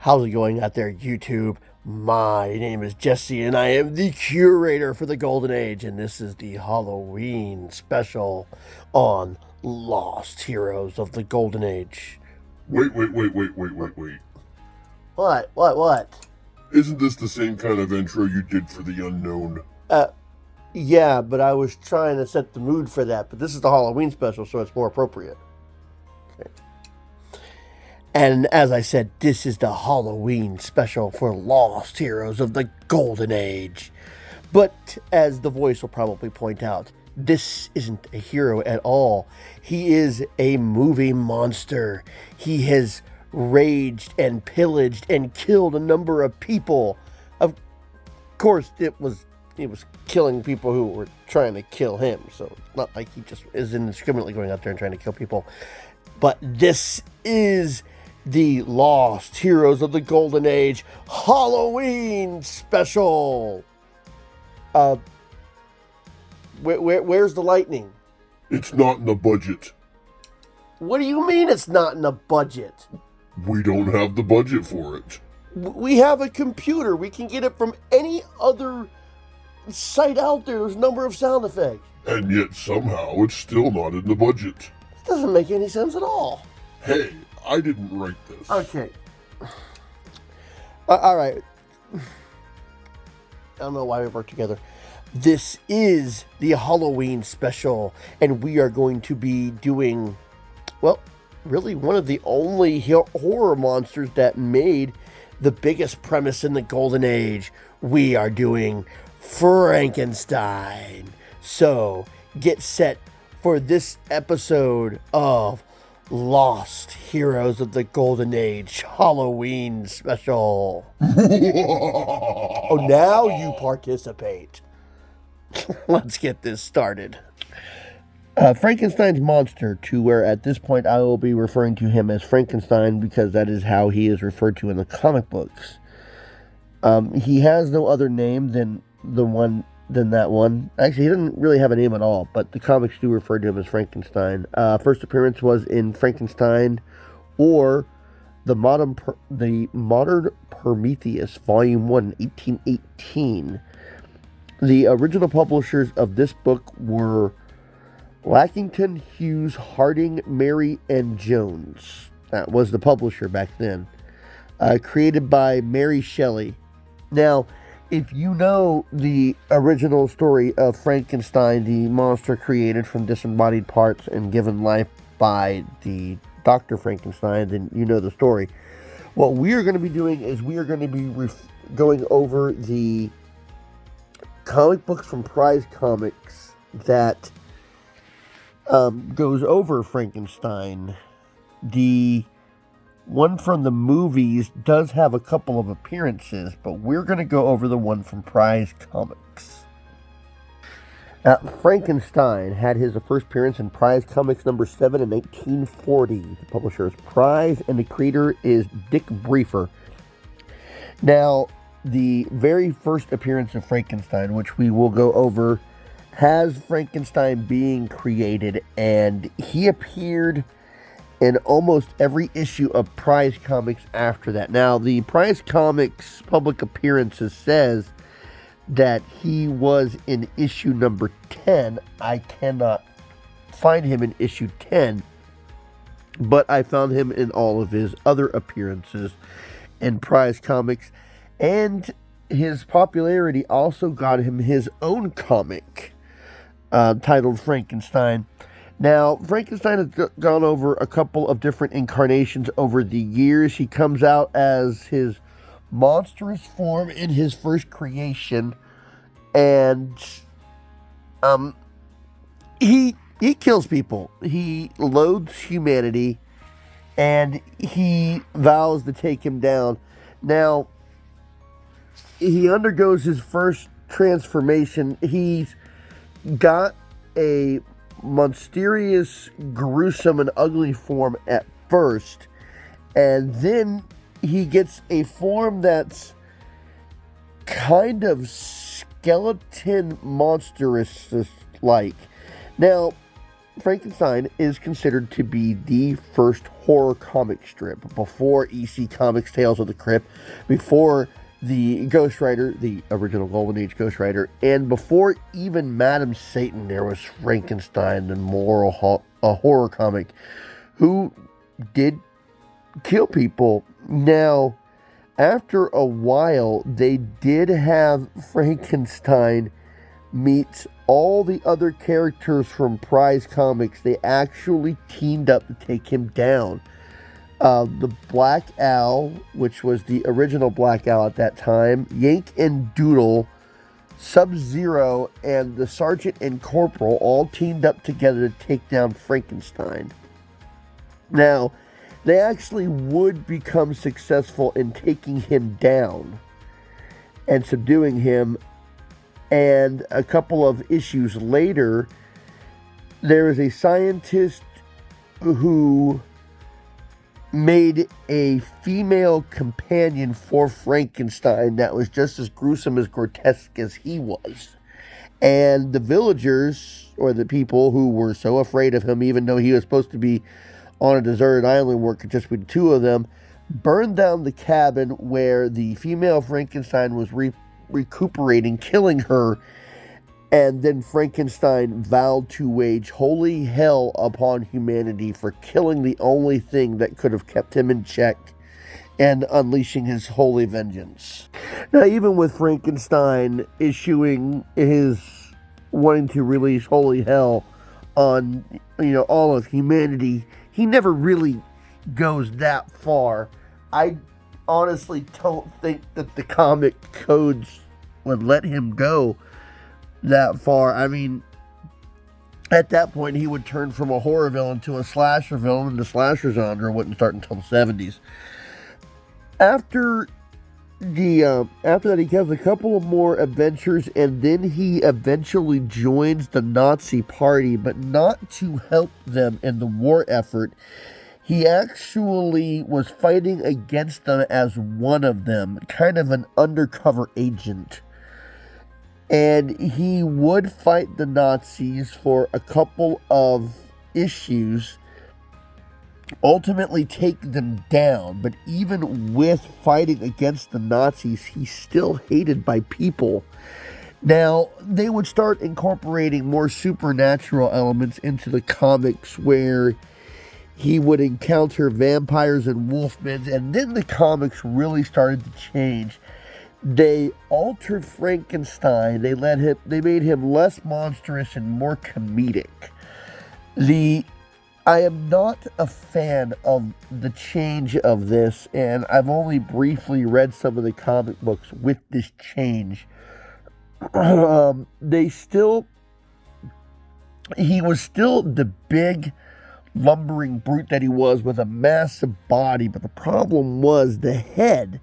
How's it going out there, YouTube? My name is Jesse, and I am the curator for the Golden Age, and this is the Halloween special on Lost Heroes of the Golden Age. Wait. What? Isn't this the same kind of intro you did for the unknown? Yeah, but I was trying to set the mood for that, but this is the Halloween special, so it's more appropriate. Okay. And as I said, this is the Halloween special for Lost Heroes of the Golden Age. But as the voice will probably point out, this isn't a hero at all. He is a movie monster. He has raged and pillaged and killed a number of people. Of course, he was killing people who were trying to kill him. So it's not like he just is indiscriminately going out there and trying to kill people. But this is the Lost Heroes of the Golden Age Halloween special. Where's the lightning? It's not in the budget. What do you mean it's not in the budget? We don't have the budget for it. We have a computer. We can get it from any other site out there. There's a number of sound effects. And yet somehow it's still not in the budget. It doesn't make any sense at all. Hey, I didn't write this. Okay. All right. I don't know why we work together. This is the Halloween special, and we are going to be doing, well, really one of the only horror monsters that made the biggest premise in the Golden Age. We are doing Frankenstein. So, get set for this episode of Lost Heroes of the Golden Age Halloween special. Oh, now you participate. Let's get this started. Frankenstein's monster, to where at this point I will be referring to him as Frankenstein because that is how he is referred to in the comic books. He has no other name than that one. Actually, he didn't really have a name at all, but the comics do refer to him as Frankenstein. First appearance was in Frankenstein, or the Modern Prometheus, Volume 1, 1818. The original publishers of this book were Lackington, Hughes, Harding, Mary, and Jones. That was the publisher back then. Created by Mary Shelley. Now, if you know the original story of Frankenstein, the monster created from disembodied parts and given life by the Dr. Frankenstein, then you know the story. What we are going to be doing is we are going to be going over the comic books from Prize Comics that goes over Frankenstein. The one from the movies does have a couple of appearances, but we're going to go over the one from Prize Comics. Frankenstein had his first appearance in Prize Comics number 7 in 1940. The publisher is Prize, and the creator is Dick Briefer. Now, the very first appearance of Frankenstein, which we will go over, has Frankenstein being created, and he appeared in almost every issue of Prize Comics after that. Now, the Prize Comics public appearances says that he was in issue number 10. I cannot find him in issue 10, but I found him in all of his other appearances in Prize Comics. And his popularity also got him his own comic titled Frankenstein. Now, Frankenstein has gone over a couple of different incarnations over the years. He comes out as his monstrous form in his first creation, and he kills people. He loathes humanity, and he vows to take him down. Now, he undergoes his first transformation. He's got a monstrous, gruesome, and ugly form at first, and then he gets a form that's kind of skeleton monstrous like. Now, Frankenstein is considered to be the first horror comic strip before EC Comics Tales of the Crypt, before the Ghost Rider, the original Golden Age Ghost Rider, and before even Madam Satan, there was Frankenstein, the a horror comic, who did kill people. Now, after a while, they did have Frankenstein meet all the other characters from Prize Comics. They actually teamed up to take him down. The Black Owl, which was the original Black Owl at that time, Yank and Doodle, Sub-Zero, and the Sergeant and Corporal all teamed up together to take down Frankenstein. Now, they actually would become successful in taking him down and subduing him. And a couple of issues later, there is a scientist who made a female companion for Frankenstein that was just as gruesome, as grotesque as he was. And the villagers, or the people who were so afraid of him, even though he was supposed to be on a deserted island where it could just be the two of them, burned down the cabin where the female Frankenstein was recuperating, killing her. And then Frankenstein vowed to wage holy hell upon humanity for killing the only thing that could have kept him in check and unleashing his holy vengeance. Now, even with Frankenstein issuing his wanting to release holy hell on, all of humanity, he never really goes that far. I honestly don't think that the comic codes would let him go that far. I mean, at that point, he would turn from a horror villain to a slasher villain, and the slasher genre wouldn't start until the 70s. After that, he has a couple of more adventures, and then he eventually joins the Nazi party, but not to help them in the war effort. He actually was fighting against them as one of them, kind of an undercover agent. And he would fight the Nazis for a couple of issues, ultimately take them down. But even with fighting against the Nazis, he's still hated by people. Now, they would start incorporating more supernatural elements into the comics, where he would encounter vampires and wolfmen, and then the comics really started to change. They altered Frankenstein. They made him less monstrous and more comedic. I am not a fan of the change of this, and I've only briefly read some of the comic books with this change. He was still the big, lumbering brute that he was, with a massive body, but the problem was the head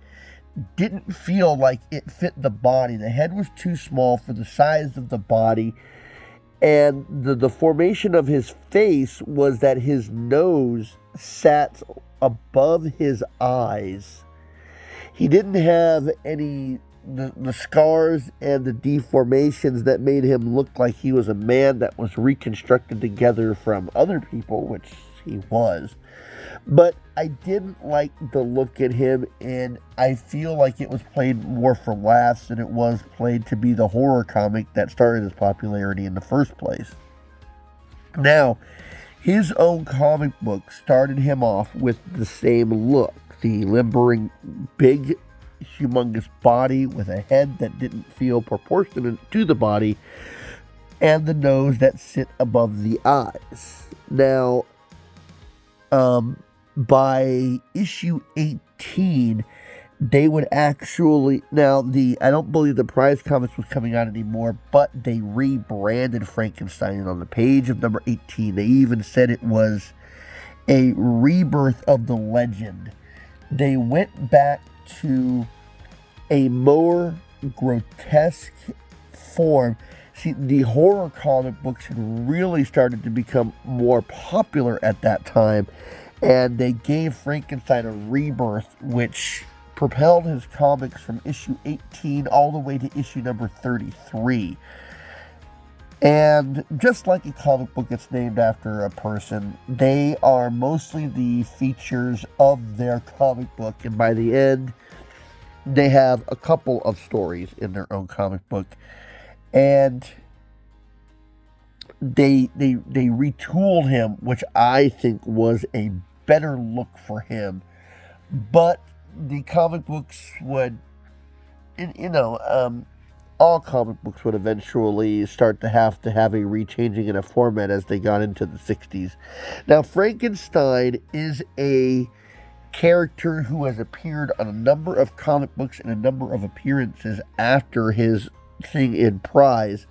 didn't feel like it fit the body. The head was too small for the size of the body, and the formation of his face was that his nose sat above his eyes. He didn't have any the scars and the deformations that made him look like he was a man that was reconstructed together from other people, which he was. But I didn't like the look at him, and I feel like it was played more for laughs than it was played to be the horror comic that started his popularity in the first place. Now, his own comic book started him off with the same look. The limbering, big, humongous body with a head that didn't feel proportionate to the body, and the nose that sit above the eyes. Now, by issue 18, they would actually, I don't believe the Prize Comics was coming out anymore, but they rebranded Frankenstein. On the page of number 18, they even said it was a rebirth of the legend. They went back to a more grotesque form. See, the horror comic books had really started to become more popular at that time, and they gave Frankenstein a rebirth, which propelled his comics from issue 18 all the way to issue number 33. And just like a comic book that's named after a person, they are mostly the features of their comic book. And by the end, they have a couple of stories in their own comic book. And they retooled him, which I think was a better look for him. But the comic books would, all comic books would eventually start to have a rechanging in a format as they got into the 60s. Now, Frankenstein is a character who has appeared on a number of comic books and a number of appearances after his thing in Prize.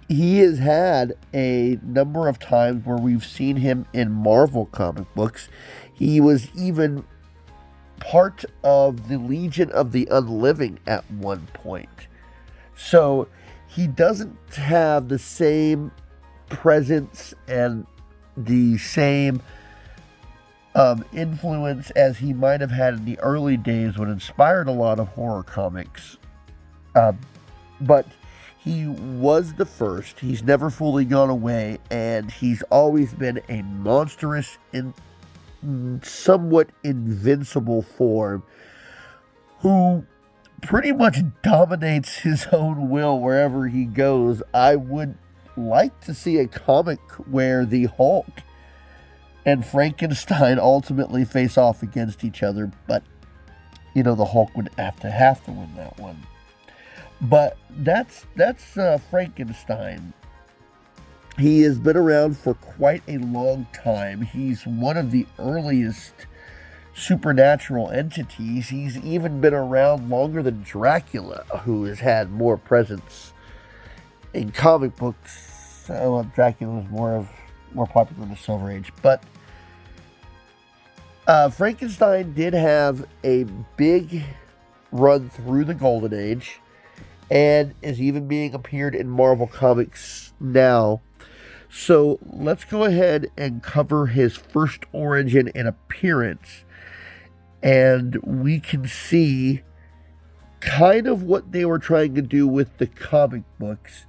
He has had a number of times where we've seen him in Marvel comic books. He was even part of the Legion of the Unliving at one point. So he doesn't have the same presence and the same influence as he might have had in the early days when inspired a lot of horror comics. But he was the first. He's never fully gone away, and he's always been a monstrous and somewhat invincible form who pretty much dominates his own will wherever he goes. I would like to see a comic where the Hulk and Frankenstein ultimately face off against each other, but the Hulk would have to win that one. But that's Frankenstein. He has been around for quite a long time. He's one of the earliest supernatural entities. He's even been around longer than Dracula, who has had more presence in comic books. Dracula was more popular in the Silver Age, but Frankenstein did have a big run through the Golden Age, and is even being appeared in Marvel Comics now. So let's go ahead and cover his first origin and appearance, and we can see kind of what they were trying to do with the comic books.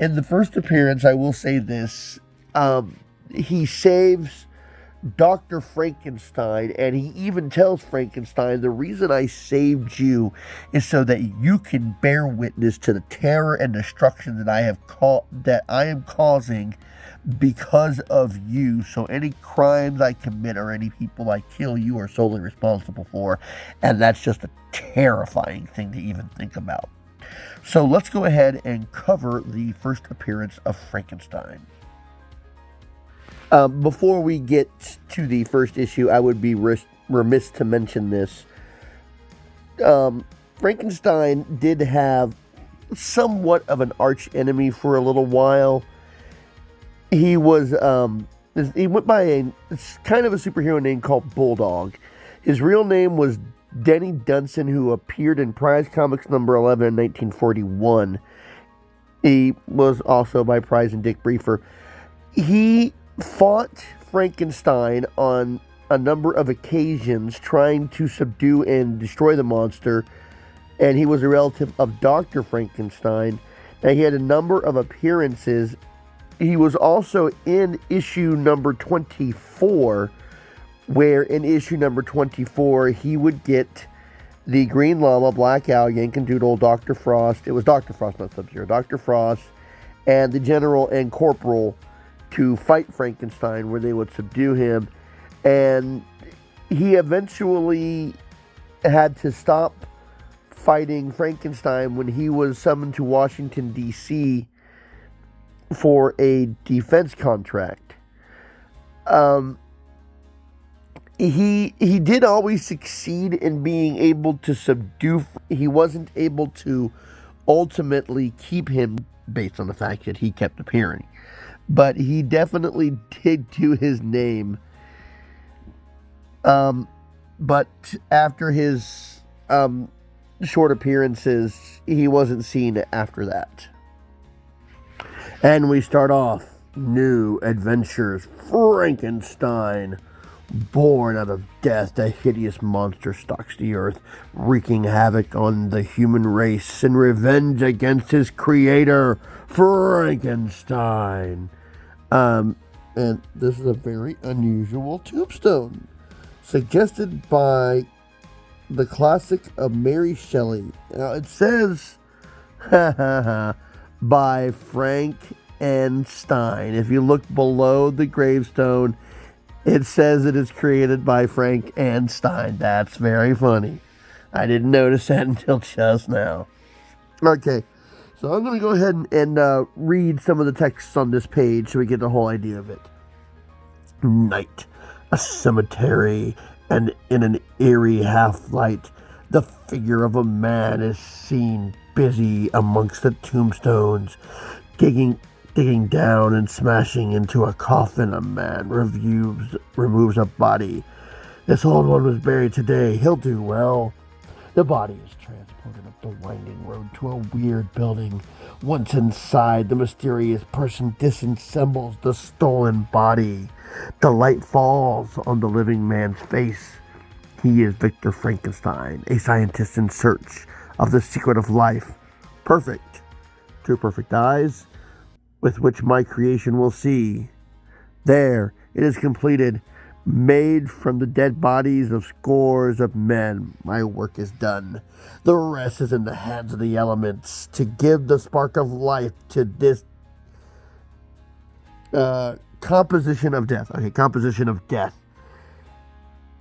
In the first appearance, I will say this, he saves Dr. Frankenstein, and he even tells Frankenstein, the reason I saved you is so that you can bear witness to the terror and destruction that I am causing because of you. So any crimes I commit or any people I kill, you are solely responsible for. And that's just a terrifying thing to even think about. So let's go ahead and cover the first appearance of Frankenstein. Before we get to the first issue, I would be remiss to mention this. Frankenstein did have somewhat of an arch enemy for a little while. He was, he went by it's kind of a superhero name called Bulldog. His real name was Denny Dunson, who appeared in Prize Comics number 11 in 1941. He was also by Prize and Dick Briefer. He fought Frankenstein on a number of occasions, trying to subdue and destroy the monster, and he was a relative of Dr. Frankenstein. Now, he had a number of appearances. He was also in issue number 24, where in issue number 24, he would get the Green Llama, Black Owl, Yankin-Doodle, Dr. Frost. It was Dr. Frost, not Sub-Zero. Dr. Frost and the General and Corporal to fight Frankenstein, where they would subdue him. And he eventually had to stop fighting Frankenstein when he was summoned to Washington, D.C. for a defense contract. He did always succeed in being able to subdue. He wasn't able to ultimately keep him based on the fact that he kept appearing. But he definitely did do his name. But after his short appearances, he wasn't seen after that. And we start off New Adventures Frankenstein. Born out of death, a hideous monster stalks the earth, wreaking havoc on the human race in revenge against his creator, Frankenstein. And this is a very unusual tombstone, suggested by the classic of Mary Shelley. Now it says, by Frankenstein. If you look below the gravestone, it says it is created by Frankenstein. That's very funny. I didn't notice that until just now. Okay, so I'm going to go ahead and read some of the texts on this page so we get the whole idea of it. Night, a cemetery, and in an eerie half-light, the figure of a man is seen busy amongst the tombstones, digging down and smashing into a coffin. A man removes a body. This old one was buried today. He'll do well. The body is transported up the winding road to a weird building. Once inside, the mysterious person disassembles the stolen body. The light falls on the living man's face. He is Victor Frankenstein, a scientist in search of the secret of life. Perfect. Two perfect eyes, with which my creation will see. There, it is completed, made from the dead bodies of scores of men. My work is done. The rest is in the hands of the elements to give the spark of life to this composition of death. Okay, composition of death.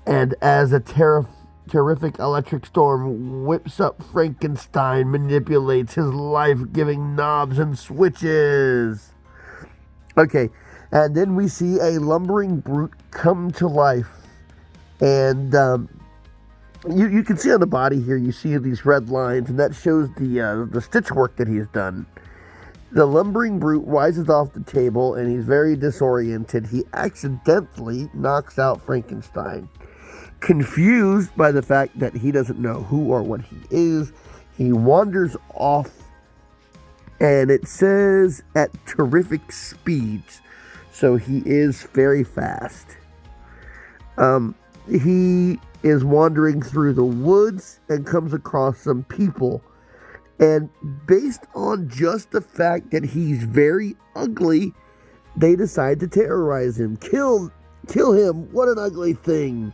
And as a terrific electric storm whips up, Frankenstein manipulates his life-giving knobs and switches. Okay, and then we see a lumbering brute come to life. And you can see on the body here, you see these red lines, and that shows the stitch work that he's done. The lumbering brute rises off the table, and he's very disoriented. He accidentally knocks out Frankenstein. Confused by the fact that he doesn't know who or what he is, he wanders off, and it says at terrific speeds, so he is very fast. He is wandering through the woods and comes across some people, and based on just the fact that he's very ugly, they decide to terrorize him. Kill him, what an ugly thing.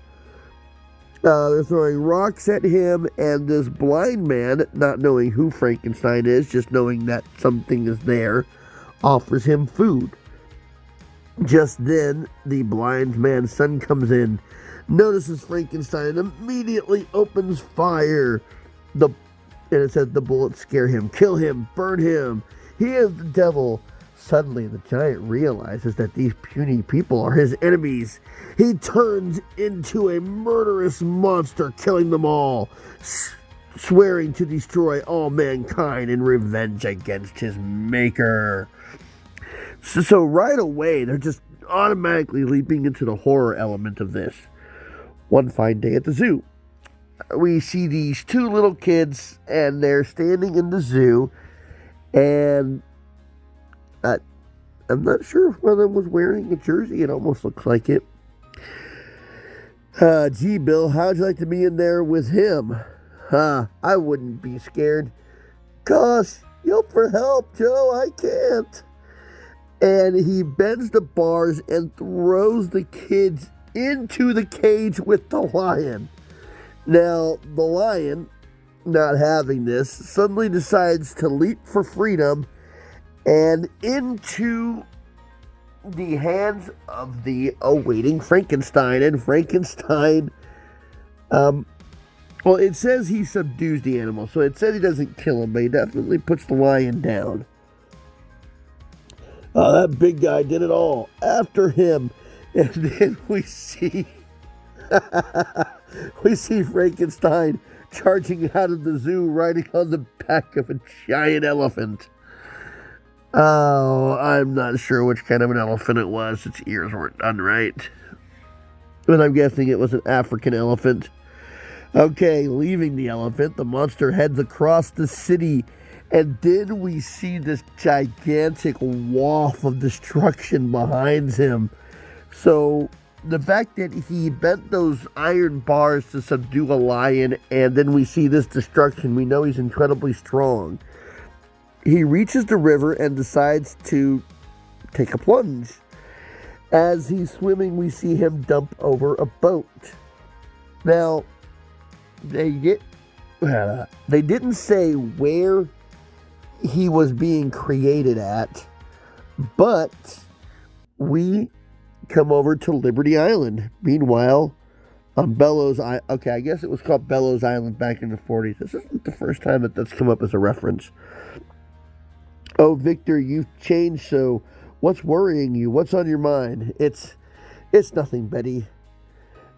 They're throwing rocks at him, and this blind man, not knowing who Frankenstein is, just knowing that something is there, offers him food. Just then, the blind man's son comes in, notices Frankenstein, and immediately opens fire. And it says the bullets scare him. Kill him, burn him. He is the devil. Suddenly, the giant realizes that these puny people are his enemies. He turns into a murderous monster, killing them all, swearing to destroy all mankind in revenge against his maker. So right away, they're just automatically leaping into the horror element of this. One fine day at the zoo, we see these two little kids, and they're standing in the zoo, and I'm not sure if one of them was wearing a jersey. It almost looks like it. Gee, Bill, how'd you like to be in there with him? I wouldn't be scared. Gosh, yelp for help, Joe, I can't. And he bends the bars and throws the kids into the cage with the lion. Now, the lion, not having this, suddenly decides to leap for freedom and into the hands of the awaiting Frankenstein. And Frankenstein, well, it says he subdues the animal, so it says he doesn't kill him, but he definitely puts the lion down. That big guy did it all. After him, and then we see Frankenstein charging out of the zoo, riding on the back of a giant elephant. Oh, I'm not sure which kind of an elephant it was. Its ears weren't done right. But I'm guessing it was an African elephant. Okay, leaving the elephant, the monster heads across the city, and then we see this gigantic waft of destruction behind him. So the fact that he bent those iron bars to subdue a lion, and then we see this destruction, we know he's incredibly strong. He reaches the river and decides to take a plunge. As he's swimming, we see him dump over a boat. Now, they didn't say where he was being created at, but we come over to Liberty Island. Meanwhile, on Bellows Island, okay, I guess it was called Bellows Island back in the 40s. This isn't the first time that that's come up as a reference. Oh, Victor, you've changed, so what's worrying you? What's on your mind? It's nothing, Betty.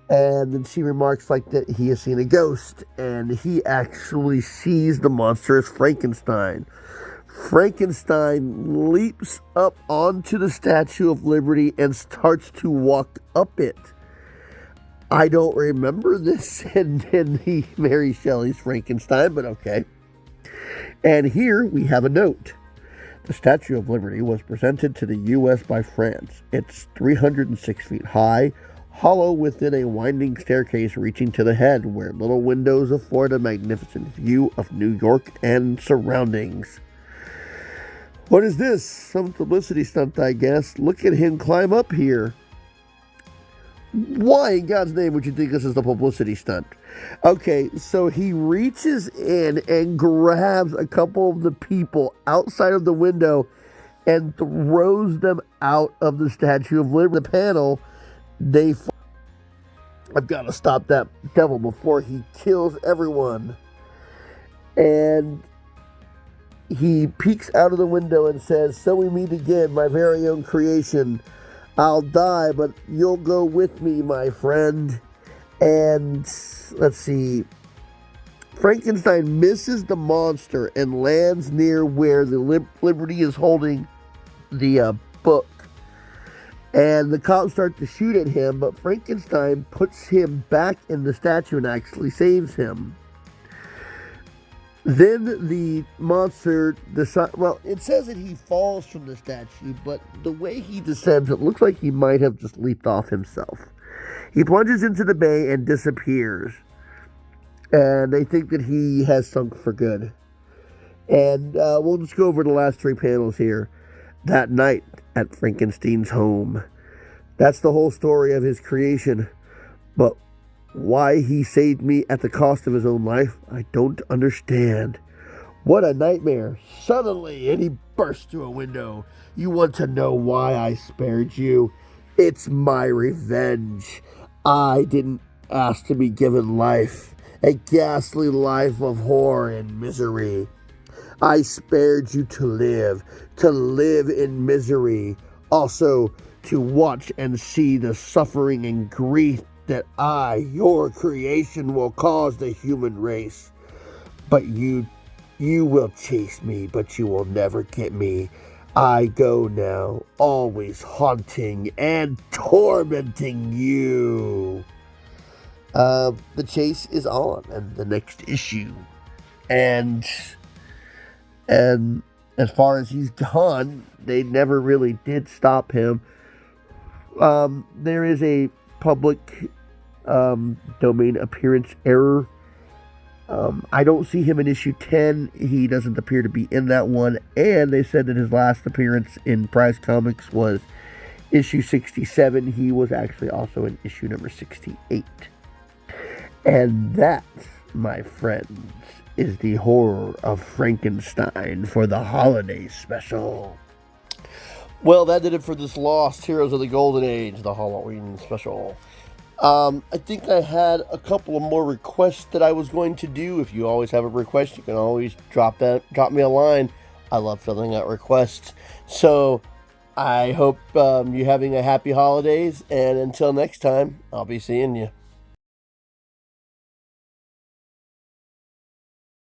And then she remarks like that he has seen a ghost, and he actually sees the monster as Frankenstein. Frankenstein leaps up onto the Statue of Liberty and starts to walk up it. I don't remember this in the Mary Shelley's Frankenstein, but okay. And here we have a note. The Statue of Liberty was presented to the U.S. by France. It's 306 feet high, hollow within a winding staircase reaching to the head, where little windows afford a magnificent view of New York and surroundings. What is this? Some publicity stunt, I guess. Look at him climb up here. Why in God's name would you think this is the publicity stunt? Okay, so he reaches in and grabs a couple of the people outside of the window and throws them out of the Statue of Liberty. The panel, I've got to stop that devil before he kills everyone. And he peeks out of the window and says, "So we meet again, my very own creation. I'll die, but you'll go with me, my friend." And let's see. Frankenstein misses the monster and lands near where the Liberty is holding the book. And the cops start to shoot at him, but Frankenstein puts him back in the statue and actually saves him. Then the monster decides, well, it says that he falls from the statue, but the way he descends, it looks like he might have just leaped off himself. He plunges into the bay and disappears. And they think that he has sunk for good. And we'll just go over the last three panels here. That night at Frankenstein's home. That's the whole story of his creation. But why he saved me at the cost of his own life, I don't understand. What a nightmare. Suddenly, and he burst through a window. You want to know why I spared you? It's my revenge. I didn't ask to be given life, a ghastly life of horror and misery. I spared you to live in misery, also to watch and see the suffering and grief that I, your creation, will cause the human race. But you will chase me, but you will never get me. I go now, always haunting and tormenting you. The chase is on, and the next issue. And as far as he's gone, they never really did stop him. There is a public domain appearance error. I don't see him in issue 10. He doesn't appear to be in that one. And they said that his last appearance in Prize Comics was issue 67. He was actually also in issue number 68. And that, my friends, is the horror of Frankenstein for the holiday special. Well, that did it for this Lost Heroes of the Golden Age, the Halloween special. I think I had a couple of more requests that I was going to do. If you always have a request, you can always drop me a line. I love filling out requests. So I hope you're having a happy holidays, and until next time, I'll be seeing you.